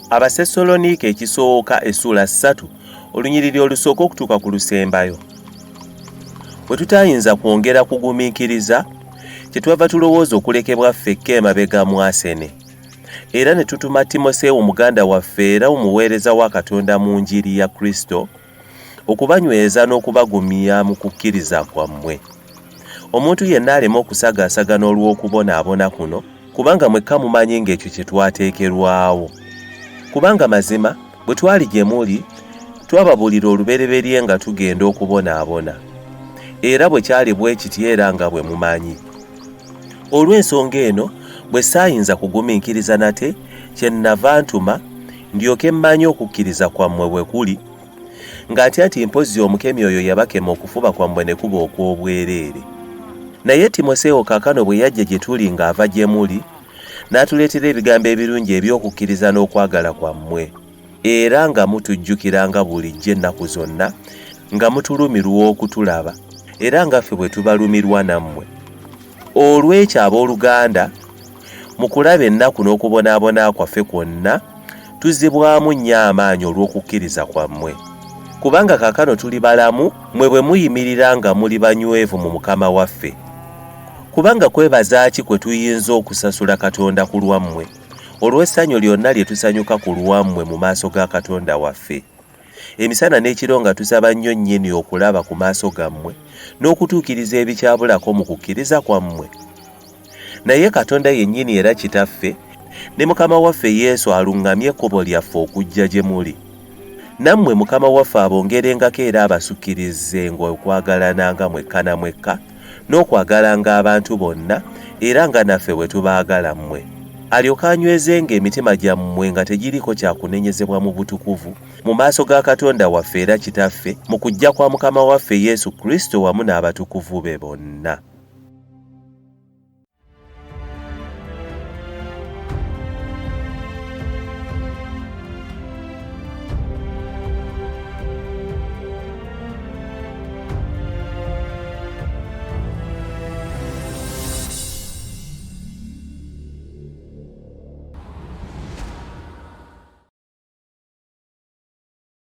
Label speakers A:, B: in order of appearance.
A: ABASESSALONIIKA ekisooka essula 3 olunyiriri olusooka okutuuka ku lusembayo. Bwe tutaayinza kwongera kugumiikiriza, kyetwava tulowooza okulekebwa fekka emabega mu Asene. Era ne tutuma Timoseewo muganda waffe era omuweereza wa Katonda mu njiri ya Kristo, okubanyweza n'okubagumya mu kukkiriza kwammwe. Omuntu yenna aleme okusagaasagana olw'okubonaabona kuno, kubanga mwekka mumanyi ng'ekyo kye twateekerwawo. Kubanga mazima bwe twali gye muli, twababuulira olubereberye nga tugenda okubonaabona. Era bwe kyali bwe kiti era nga bwe mumanyi. Olw'ensonga eno, bwe saayinza kugumiikiriza nate, kyennava ntuma ndyoke mmanye okukkiriza kwammwe bwe kuli, ng'atya mpozzi omukemi oyo yabakema okufuba kwammwe ne kuba okw'obwereere. Naye Timoseewo kaakano bwe yajja gye tuli ng'ava gye muli, n'atuleetera ebigambo ebirungi eby'okukkiriza n'okwagala kwammwe, era nga mutujjukiranga bulijjo ennaku zonna, nga mutulumirwa okutulaba, era nga ffe bwe tubalumirwa nammwe. Olw'ekyo abooluganda, mu kulaba ennaku n'okubonaabona kwaffe kwonna, tuzzibwamu nnyo amaanyi olw'okukkiriza kwammwe. Kubanga kaakano tuli balamu, mmwe bwe muyimirira nga muli banywevu mu Mukama waffe. Kubanga kwebaza ki kwe tuyinza okusasula Katonda ku lwammwe, olw'essanyu lyonna lye tusanyuka ku lwammwe mu maaso ga Katonda waffe. Emisana n'ekiro nga tusaba nnyo nnyini okulaba ku maaso gammwe, n'okutuukiriza ebikyabulako mu kukkiriza kwammwe. Naye Katonda yennyini era Kitaffe, ne Mukama waffe Yesu aluŋŋamye ekkubo lyaffe okujja gye muli. Nammwe Mukama waffe abongerengako era abasukkirizenga okwagalana mwekka na mwekka, n'okwagalanga abantu bonna, era nga naffe bwe tubaagala mmwe. Alyoke anywezenga emitima gyammwe nga tegiriko kyakunenyezebwa mu butukuvu, mu maaso ga Katonda waffe era Kitaffe, mu kujja kwa Mukama waffe Yesu Kristo wamu n'abatukuvu be bonna.